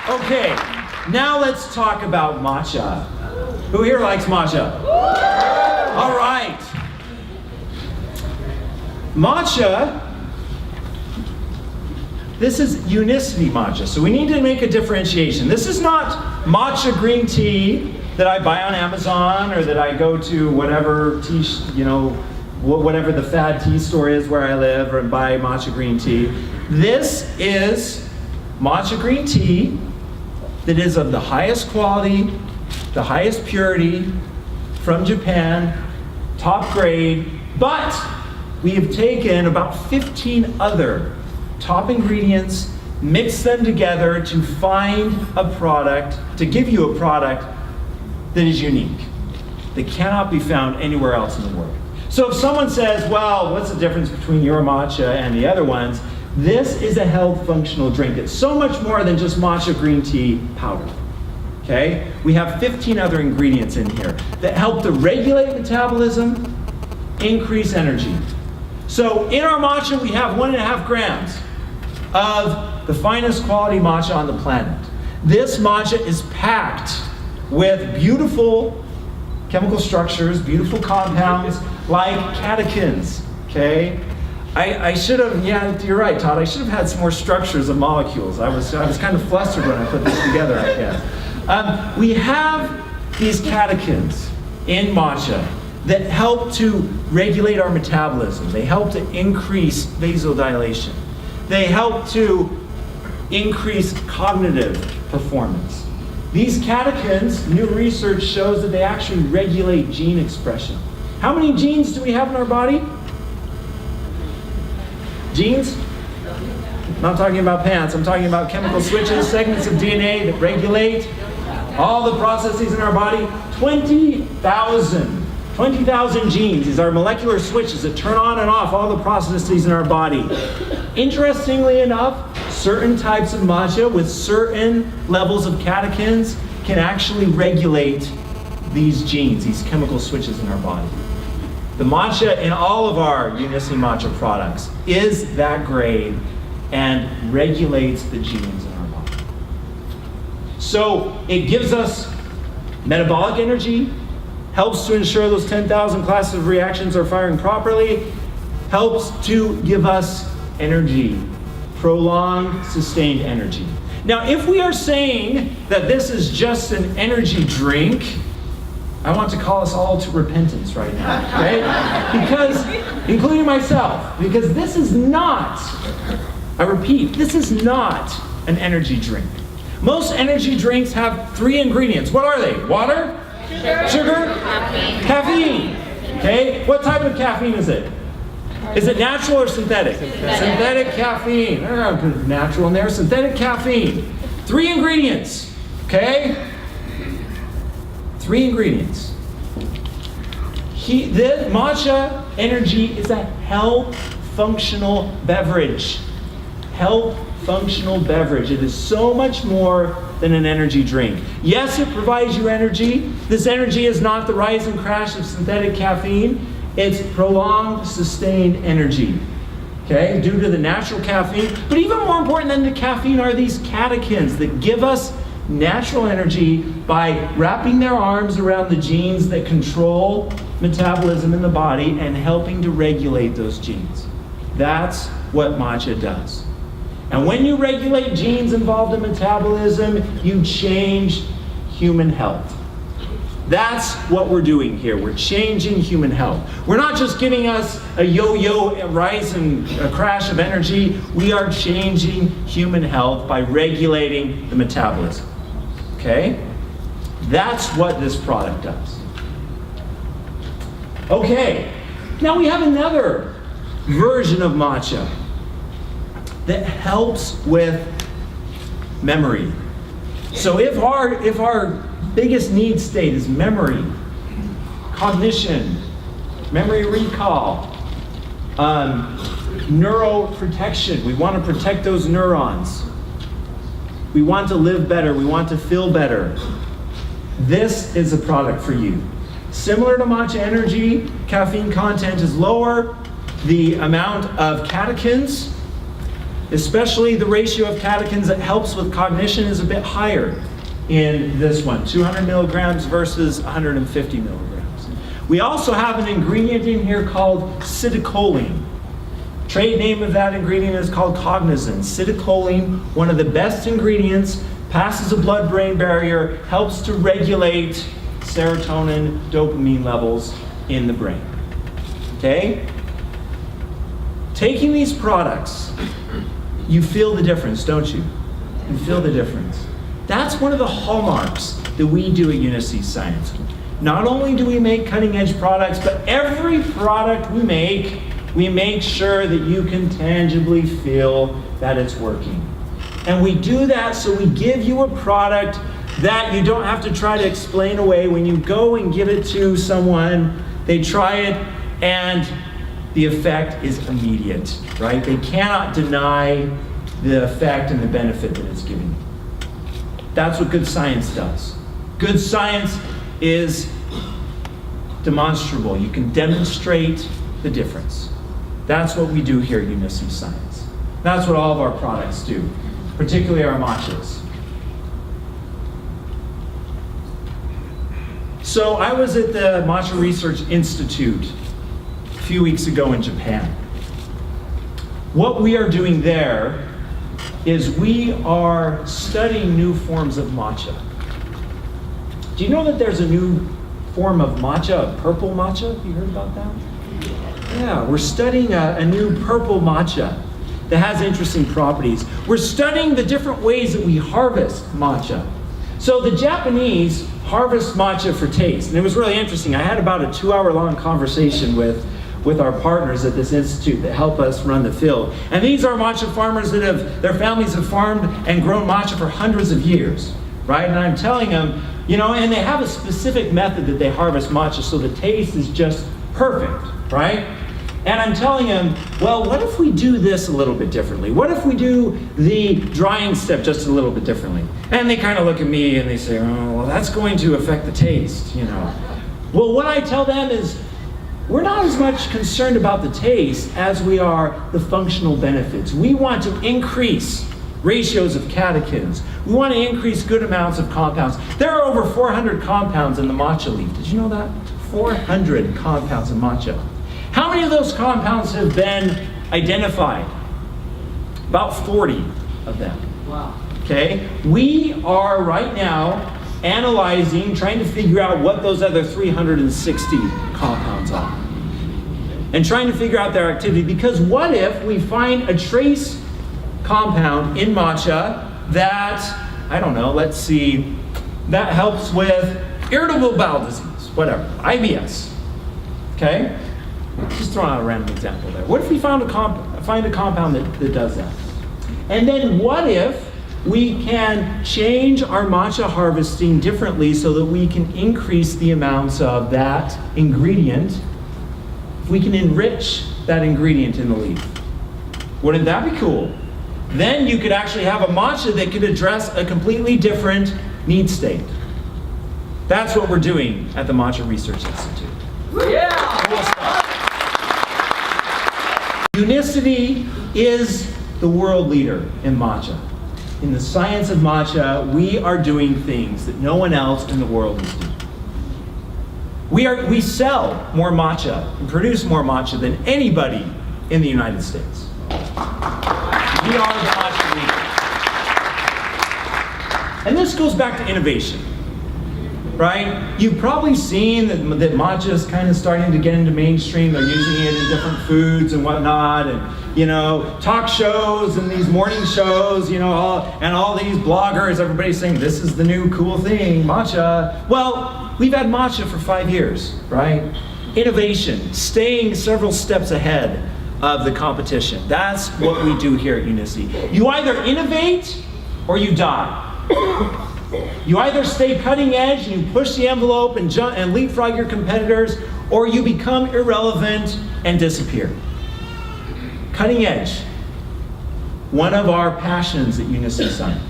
Okay, now let's talk about matcha. Who here likes matcha? All right. Matcha, this is unicity matcha, so we need to make a differentiation. This is not matcha green tea that I buy on Amazon or that I go to whatever tea, whatever the fad tea store is where I live and buy matcha green tea. This is matcha green tea that is of the highest quality, the highest purity, from Japan, top grade, but we have taken about 15 other top ingredients, mixed them together to find a product, to give you a product that is unique, that cannot be found anywhere else in the world. So if someone says, well, what's the difference between your matcha and the other ones? This is a health functional drink. It's so much more than just matcha green tea powder. Okay? We have 15 other ingredients in here that help to regulate metabolism, increase energy. So in our matcha, we have 1.5 grams of the finest quality matcha on the planet. This matcha is packed with beautiful chemical structures, beautiful compounds like catechins, okay? I should have, yeah, you're right, Todd, I should have had some more structures of molecules. I was kind of flustered when I put this together, I guess. We have these catechins in matcha that help to regulate our metabolism. They help to increase vasodilation. They help to increase cognitive performance. These catechins, new research shows that they actually regulate gene expression. How many genes do we have in our body? Genes? I'm not talking about pants, I'm talking about chemical switches, segments of DNA that regulate all the processes in our body. 20,000 genes. These are molecular switches that turn on and off all the processes in our body. Interestingly enough, certain types of matcha with certain levels of catechins can actually regulate these genes, these chemical switches in our body. The matcha in all of our Unicity matcha products is that grade and regulates the genes in our body. So it gives us metabolic energy, helps to ensure those 10,000 classes of reactions are firing properly, helps to give us energy, prolonged, sustained energy. Now, if we are saying that this is just an energy drink, I want to call us all to repentance right now, okay? Because, including myself, because this is not, I repeat, this is not an energy drink. Most energy drinks have 3 ingredients. What are they? Water? Sugar? Caffeine. Okay? What type of caffeine is it? Is it natural or synthetic? Synthetic caffeine. I don't know, put natural in there. Synthetic caffeine. 3 ingredients. Okay? 3 ingredients. The matcha energy is a health functional beverage. Health functional beverage. It is so much more than an energy drink. Yes, it provides you energy. This energy is not the rise and crash of synthetic caffeine. It's prolonged, sustained energy, okay, due to the natural caffeine. But even more important than the caffeine are these catechins that give us natural energy by wrapping their arms around the genes that control metabolism in the body and helping to regulate those genes. That's what matcha does. And when you regulate genes involved in metabolism, you change human health. That's what we're doing here. We're changing human health. We're not just giving us a yo-yo rise and a crash of energy. We are changing human health by regulating the metabolism. Okay? That's what this product does. Okay. Now we have another version of matcha that helps with memory. So if our biggest need state is memory, cognition, memory recall, neuroprotection. We want to protect those neurons. We want to live better. We want to feel better. This is a product for you. Similar to matcha energy, caffeine content is lower. The amount of catechins especially the ratio of catechins that helps with cognition is a bit higher in this one, 200 milligrams versus 150 milligrams. We also have an ingredient in here called citicoline. Trade name of that ingredient is called cognizin. Citicoline, one of the best ingredients, passes a blood-brain barrier, helps to regulate serotonin, dopamine levels in the brain. Okay? Taking these products, you feel the difference, don't you? You feel the difference. That's one of the hallmarks that we do at Uniseed Science. Not only do we make cutting-edge products, but every product we make sure that you can tangibly feel that it's working. And we do that so we give you a product that you don't have to try to explain away. When you go and give it to someone, they try it and the effect is immediate, right? They cannot deny the effect and the benefit that it's giving you. That's what good science does. Good science is demonstrable. You can demonstrate the difference. That's what we do here at Uniseed Science. That's what all of our products do, particularly our matchas. So I was at the Matcha Research Institute a few weeks ago in Japan. What we are doing there is we are studying new forms of matcha. Do you know that there's a new form of matcha, a purple matcha? Have you heard about that? Yeah, we're studying a new purple matcha that has interesting properties. We're studying the different ways that we harvest matcha. So the Japanese harvest matcha for taste, and it was really interesting. I had about a 2-hour-long conversation with our partners at this institute that help us run the field. And these are matcha farmers that their families have farmed and grown matcha for hundreds of years, right? And I'm telling them, and they have a specific method that they harvest matcha so the taste is just perfect, right? And I'm telling them, well, what if we do this a little bit differently? What if we do the drying step just a little bit differently? And they kind of look at me and they say, oh, well, that's going to affect the taste, Well, what I tell them is, we're not as much concerned about the taste as we are the functional benefits. We want to increase ratios of catechins. We want to increase good amounts of compounds. There are over 400 compounds in the matcha leaf. Did you know that? 400 compounds in matcha. How many of those compounds have been identified? About 40 of them. Wow. Okay? We are right now analyzing, trying to figure out what those other 360 compounds are. And trying to figure out their activity, because what if we find a trace compound in matcha that, I don't know, let's see, that helps with irritable bowel disease, whatever, IBS. Okay? Just throwing out a random example there. What if we find a compound that does that? And then what if we can change our matcha harvesting differently so that we can increase the amounts of that ingredient? If we can enrich that ingredient in the leaf. Wouldn't that be cool? Then you could actually have a matcha that could address a completely different need state. That's what we're doing at the Matcha Research Institute. Yeah! Cool stuff. Unicity is the world leader in matcha. In the science of matcha, we are doing things that no one else in the world is doing. We sell more matcha and produce more matcha than anybody in the United States. We are the matcha leader. And this goes back to innovation, right? You've probably seen that matcha is kind of starting to get into mainstream. They're using it in different foods and whatnot, and talk shows and these morning shows, and all these bloggers, everybody's saying this is the new cool thing, matcha. Well, we've had matcha for 5 years, right? Innovation, staying several steps ahead of the competition. Lethat's what we do here at Uniseed. You either innovate or you die. You either stay cutting edge and you push the envelope and leapfrog your competitors, or you become irrelevant and disappear. Cutting edge, one of our passions at Uniseed Science.